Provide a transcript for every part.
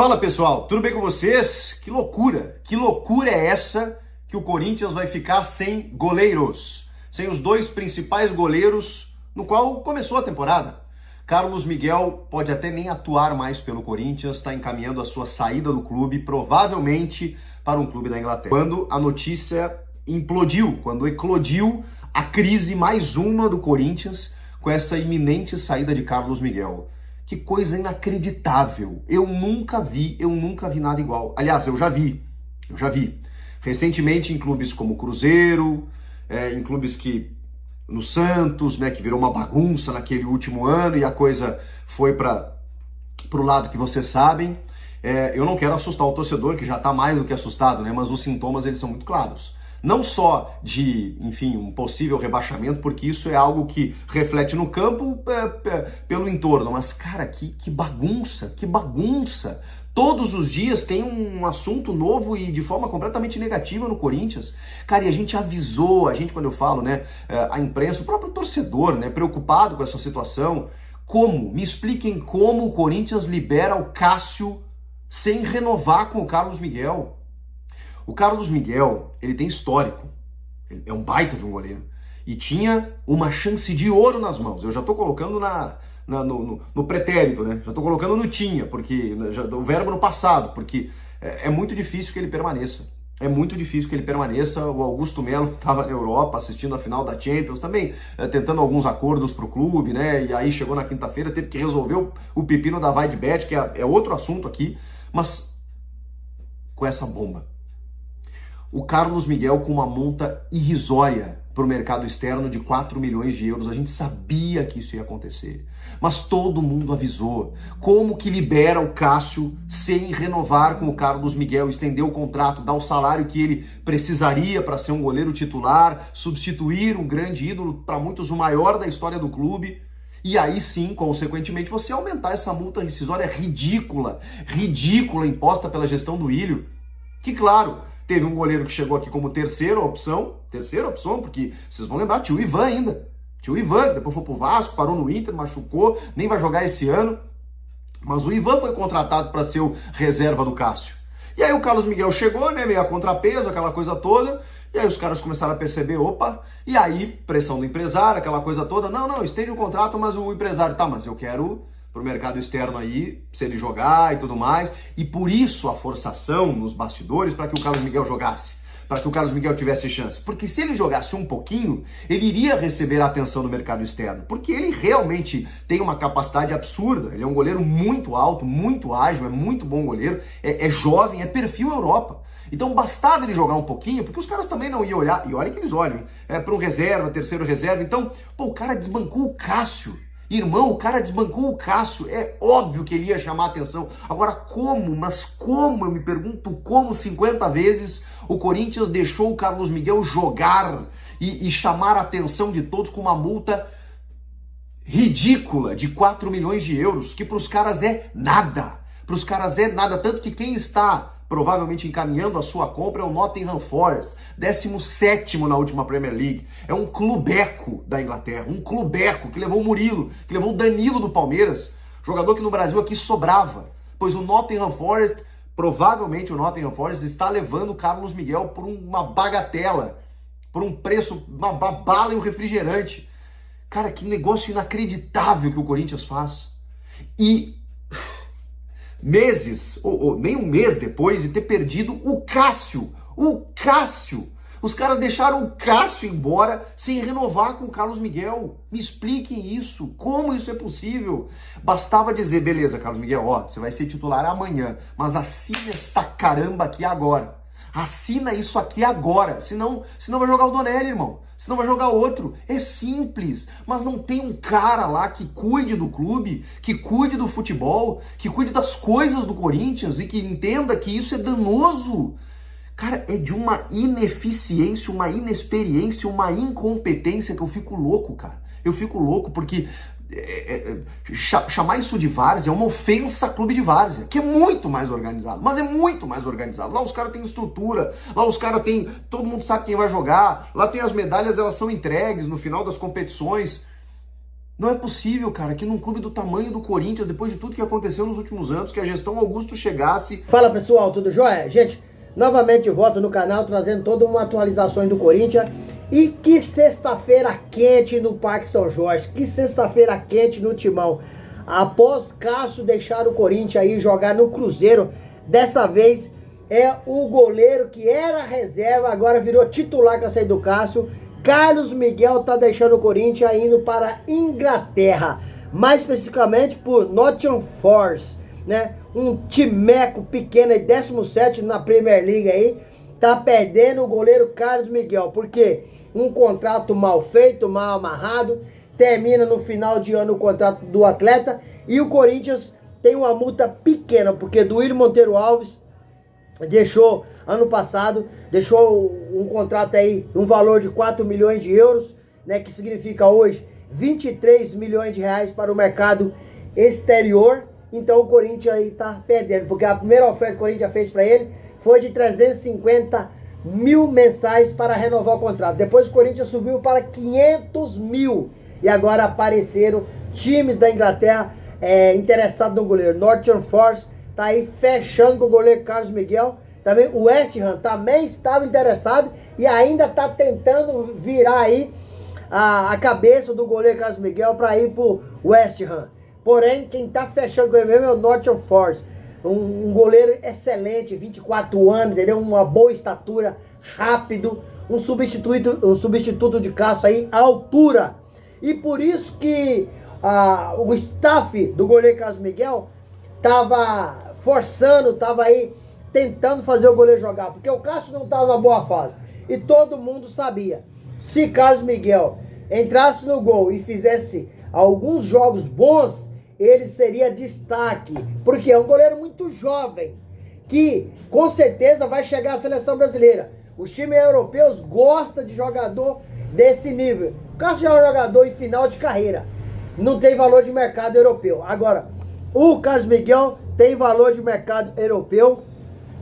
Fala pessoal, tudo bem com vocês? Que loucura é essa que o Corinthians vai ficar sem goleiros, sem os dois principais goleiros no qual começou a temporada. Carlos Miguel pode até nem atuar mais pelo Corinthians, está encaminhando a sua saída do clube, provavelmente para um clube da Inglaterra. Quando a notícia implodiu, quando eclodiu a crise mais uma do Corinthians com essa iminente saída de Carlos Miguel. Que coisa inacreditável. Eu nunca vi nada igual. Aliás, eu já vi. Recentemente em clubes como Cruzeiro, em clubes no Santos, né, que virou uma bagunça naquele último ano e a coisa foi para o lado que vocês sabem. Eu não quero assustar o torcedor, que já está mais do que assustado, né, mas os sintomas eles são muito claros. Não só de, enfim, um possível rebaixamento, porque isso é algo que reflete no campo pelo entorno. Mas, cara, que bagunça. Todos os dias tem um assunto novo e de forma completamente negativa no Corinthians. Cara, e a gente avisou, quando eu falo, né, a imprensa, o próprio torcedor, né, preocupado com essa situação. Me expliquem como o Corinthians libera o Cássio sem renovar com o Carlos Miguel. O Carlos Miguel, ele tem histórico, ele é um baita de um goleiro e tinha uma chance de ouro nas mãos. Eu já tô colocando no pretérito, né? Já tô colocando no tinha, porque o verbo no passado, porque é muito difícil que ele permaneça. O Augusto Melo estava na Europa assistindo a final da Champions, também tentando alguns acordos pro clube, né? E aí chegou na quinta-feira, teve que resolver o pepino da Vaidbet, que é outro assunto aqui, mas com essa bomba. O Carlos Miguel com uma multa irrisória para o mercado externo de 4 milhões de euros. A gente sabia que isso ia acontecer, mas todo mundo avisou. Como que libera o Cássio sem renovar com o Carlos Miguel, estender o contrato, dar o salário que ele precisaria para ser um goleiro titular, substituir um grande ídolo, para muitos o maior da história do clube, e aí sim, consequentemente, você aumentar essa multa rescisória ridícula imposta pela gestão do Ilho, que claro, teve um goleiro que chegou aqui como terceira opção, porque vocês vão lembrar, tinha o Ivan ainda. Tinha o Ivan, que depois foi pro Vasco, parou no Inter, machucou, nem vai jogar esse ano. Mas o Ivan foi contratado para ser o reserva do Cássio. E aí o Carlos Miguel chegou, né, meio a contrapeso, aquela coisa toda. E aí os caras começaram a perceber, opa, e aí pressão do empresário, aquela coisa toda. Não, estende o contrato, mas o empresário, mas eu quero pro mercado externo aí, se ele jogar e tudo mais, e por isso a forçação nos bastidores para que o Carlos Miguel jogasse, para que o Carlos Miguel tivesse chance, porque se ele jogasse um pouquinho, ele iria receber a atenção do mercado externo, porque ele realmente tem uma capacidade absurda, ele é um goleiro muito alto, muito ágil, é muito bom goleiro, é jovem, é perfil Europa. Então bastava ele jogar um pouquinho, porque os caras também não iam olhar, e olha que eles olham, para um reserva, terceiro reserva, então, o cara desbancou o Cássio. Irmão, o cara desbancou o Cássio, é óbvio que ele ia chamar a atenção. Agora como, eu me pergunto como 50 vezes o Corinthians deixou o Carlos Miguel jogar e chamar a atenção de todos com uma multa ridícula de 4 milhões de euros, que para os caras é nada. Tanto que quem está provavelmente encaminhando a sua compra é o Nottingham Forest, 17º na última Premier League. É um clubeco da Inglaterra, que levou o Murilo, que levou o Danilo do Palmeiras, jogador que no Brasil aqui sobrava, pois provavelmente o Nottingham Forest está levando o Carlos Miguel por uma bagatela, por um preço, uma bala e um refrigerante. Cara, que negócio inacreditável que o Corinthians faz. E meses, ou nem um mês depois de ter perdido o Cássio, os caras deixaram o Cássio embora sem renovar com o Carlos Miguel. Me expliquem isso, como isso é possível? Bastava dizer, beleza, Carlos Miguel, você vai ser titular amanhã, mas assina esta caramba aqui agora. Assina isso aqui agora, senão vai jogar o Donelli, irmão. Senão vai jogar outro. É simples, mas não tem um cara lá que cuide do clube, que cuide do futebol, que cuide das coisas do Corinthians e que entenda que isso é danoso. Cara, é de uma ineficiência, uma inexperiência, uma incompetência que eu fico louco, cara. Eu fico louco porque chamar isso de várzea é uma ofensa a clube de várzea, que é muito mais organizado, mas é muito mais organizado. Lá os caras têm estrutura, lá os caras têm, todo mundo sabe quem vai jogar, lá tem as medalhas, elas são entregues no final das competições. Não é possível, cara, que num clube do tamanho do Corinthians, depois de tudo que aconteceu nos últimos anos, que a gestão Augusto chegasse... Fala pessoal, tudo jóia? Gente, novamente de volta no canal, trazendo toda uma atualização do Corinthians. E que sexta-feira quente no Parque São Jorge, que sexta-feira quente no Timão. Após Cássio deixar o Corinthians aí jogar no Cruzeiro, dessa vez é o goleiro que era reserva, agora virou titular com a saída do Cássio. Carlos Miguel tá deixando o Corinthians indo para a Inglaterra, mais especificamente por Nottingham Forest, né? Um timeco pequeno aí, 17º na Premier League aí, tá perdendo o goleiro Carlos Miguel, porque um contrato mal feito, mal amarrado, termina no final de ano o contrato do atleta e o Corinthians tem uma multa pequena, porque Duílio Monteiro Alves deixou, ano passado, deixou um contrato aí, um valor de 4 milhões de euros, né, que significa hoje 23 milhões de reais para o mercado exterior. Então o Corinthians aí tá perdendo, porque a primeira oferta que o Corinthians fez para ele foi de 350 mil mensais para renovar o contrato. Depois o Corinthians subiu para 500 mil e agora apareceram times da Inglaterra interessados no goleiro. Nottingham Forest tá aí fechando com o goleiro Carlos Miguel. Também o West Ham também estava interessado e ainda está tentando virar aí a cabeça do goleiro Carlos Miguel para ir pro West Ham. Porém, quem está fechando com ele mesmo é o Nottingham Forest. Um goleiro excelente, 24 anos, entendeu? Uma boa estatura, rápido, um substituto de Cássio aí à altura. E por isso que o staff do goleiro Carlos Miguel tava forçando, tava aí tentando fazer o goleiro jogar, porque o Cássio não estava numa boa fase. E todo mundo sabia, se Carlos Miguel entrasse no gol e fizesse alguns jogos bons, ele seria destaque, porque é um goleiro muito jovem, que com certeza vai chegar à seleção brasileira. Os times europeus gostam de jogador desse nível. O Cássio já é um jogador em final de carreira, não tem valor de mercado europeu. Agora, o Carlos Miguel tem valor de mercado europeu.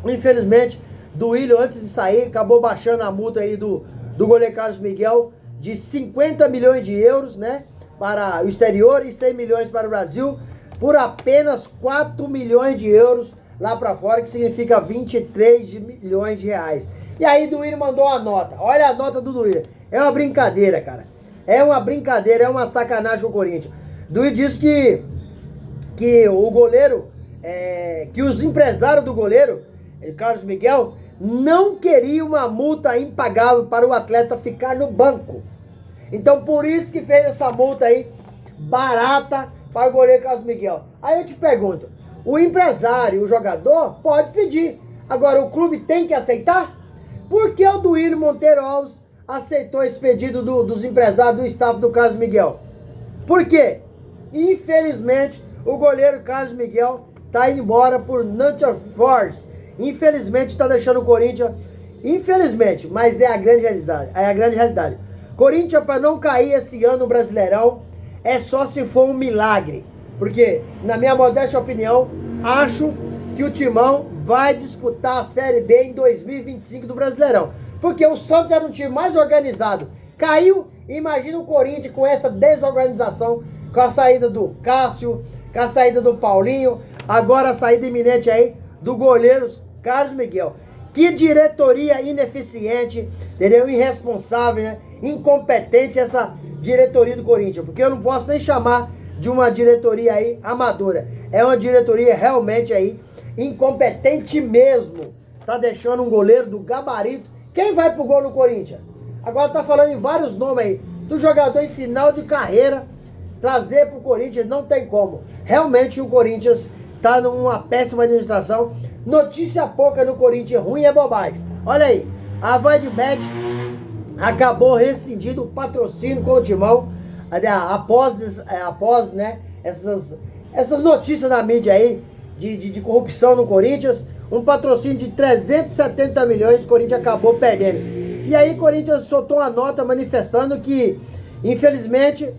Infelizmente, Duílio, antes de sair, acabou baixando a multa aí do goleiro Carlos Miguel de 50 milhões de euros, né, para o exterior e 100 milhões para o Brasil, por apenas 4 milhões de euros lá para fora, que significa 23 milhões de reais. E aí Duílio mandou uma nota. Olha a nota do Duílio. É uma brincadeira, cara. É uma brincadeira, é uma sacanagem com o Corinthians. Duílio disse que o goleiro, que os empresários do goleiro, Carlos Miguel, não queriam uma multa impagável para o atleta ficar no banco. Então por isso que fez essa multa aí, barata, para o goleiro Carlos Miguel. Aí eu te pergunto, o empresário, o jogador, pode pedir. Agora o clube tem que aceitar? Por que o Duílio Monteiro Alves aceitou esse pedido dos empresários, do staff do Carlos Miguel? Por quê? Infelizmente, o goleiro Carlos Miguel está indo embora por Nottingham Forest. Infelizmente está deixando o Corinthians, infelizmente, mas é a grande realidade. Corinthians, para não cair esse ano no Brasileirão, é só se for um milagre. Porque, na minha modesta opinião, acho que o Timão vai disputar a Série B em 2025 do Brasileirão. Porque o Santos era um time mais organizado. Caiu, imagina o Corinthians com essa desorganização, com a saída do Cássio, com a saída do Paulinho, agora a saída iminente aí do goleiro Carlos Miguel. Que diretoria ineficiente, entendeu? Irresponsável, né? Incompetente essa diretoria do Corinthians, porque eu não posso nem chamar de uma diretoria aí amadora. É uma diretoria realmente aí incompetente mesmo. Tá deixando um goleiro do gabarito. Quem vai pro gol no Corinthians? Agora tá falando em vários nomes aí do jogador em final de carreira, trazer pro Corinthians não tem como. Realmente o Corinthians tá numa péssima administração. Notícia pouca no Corinthians, ruim é bobagem. Olha aí, a VaiDebet acabou rescindindo o patrocínio com o Timão após né, essas notícias da mídia aí de corrupção no Corinthians. Um patrocínio de 370 milhões, o Corinthians acabou perdendo. E aí o Corinthians soltou uma nota manifestando que, infelizmente,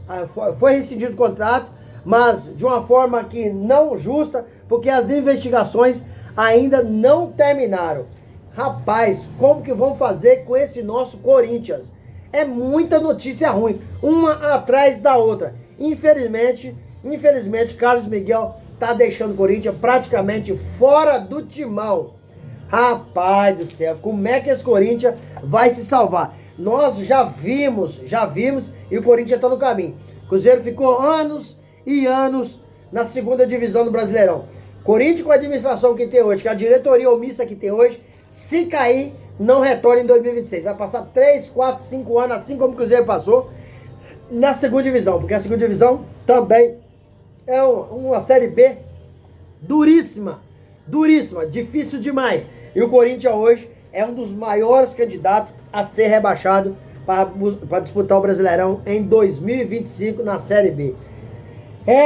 foi rescindido o contrato, mas de uma forma que não justa, porque as investigações ainda não terminaram. Rapaz, como que vão fazer com esse nosso Corinthians? É muita notícia ruim, uma atrás da outra. infelizmente, Carlos Miguel tá deixando o Corinthians praticamente fora do timão. Rapaz do céu, como é que esse Corinthians vai se salvar? Nós já vimos, e o Corinthians tá no caminho. O Cruzeiro ficou anos e anos na segunda divisão do Brasileirão. Corinthians com a administração que tem hoje, com a diretoria omissa que tem hoje, se cair, não retorna em 2026. Vai passar 3, 4, 5 anos, assim como o Cruzeiro passou, na segunda divisão. Porque a segunda divisão também é uma Série B duríssima, difícil demais. E o Corinthians hoje é um dos maiores candidatos a ser rebaixado para disputar o Brasileirão em 2025 na Série B.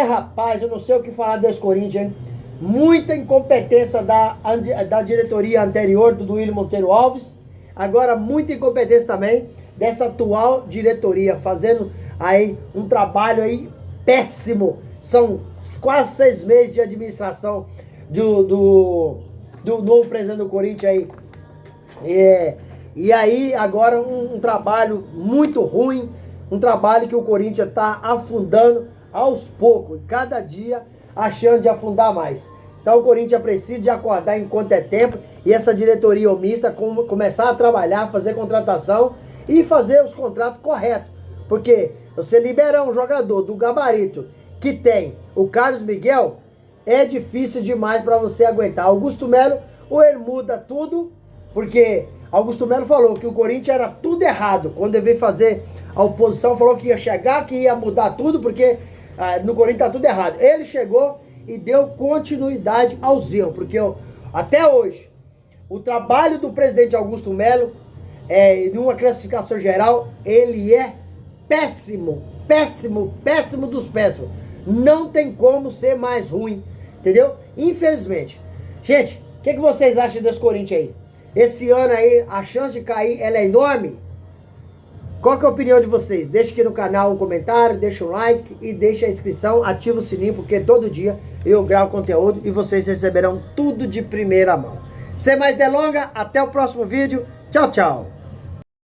Rapaz, eu não sei o que falar desse Corinthians, hein? Muita incompetência da diretoria anterior do Willian Monteiro Alves. Agora muita incompetência também dessa atual diretoria, fazendo aí um trabalho aí péssimo. São quase 6 meses de administração do novo presidente do Corinthians aí. E aí agora um trabalho muito ruim, um trabalho que o Corinthians está afundando aos poucos, cada dia achando de afundar mais. Então o Corinthians precisa de acordar enquanto é tempo e essa diretoria omissa começar a trabalhar, fazer contratação e fazer os contratos corretos. Porque você liberar um jogador do gabarito que tem o Carlos Miguel, é difícil demais para você aguentar. Augusto Melo, ou ele muda tudo, porque Augusto Melo falou que o Corinthians era tudo errado. Quando ele veio fazer a oposição, falou que ia chegar, que ia mudar tudo, porque no Corinthians tá tudo errado. Ele chegou e deu continuidade aos erros, porque até hoje, o trabalho do presidente Augusto Melo, em uma classificação geral, ele é péssimo dos péssimos. Não tem como ser mais ruim, entendeu? Infelizmente. Gente, o que vocês acham desse Corinthians aí? Esse ano aí, a chance de cair, ela é enorme? Qual que é a opinião de vocês? Deixa aqui no canal um comentário, deixa um like e deixa a inscrição, ativa o sininho, porque todo dia eu gravo conteúdo e vocês receberão tudo de primeira mão. Sem mais delongas, até o próximo vídeo. Tchau, tchau.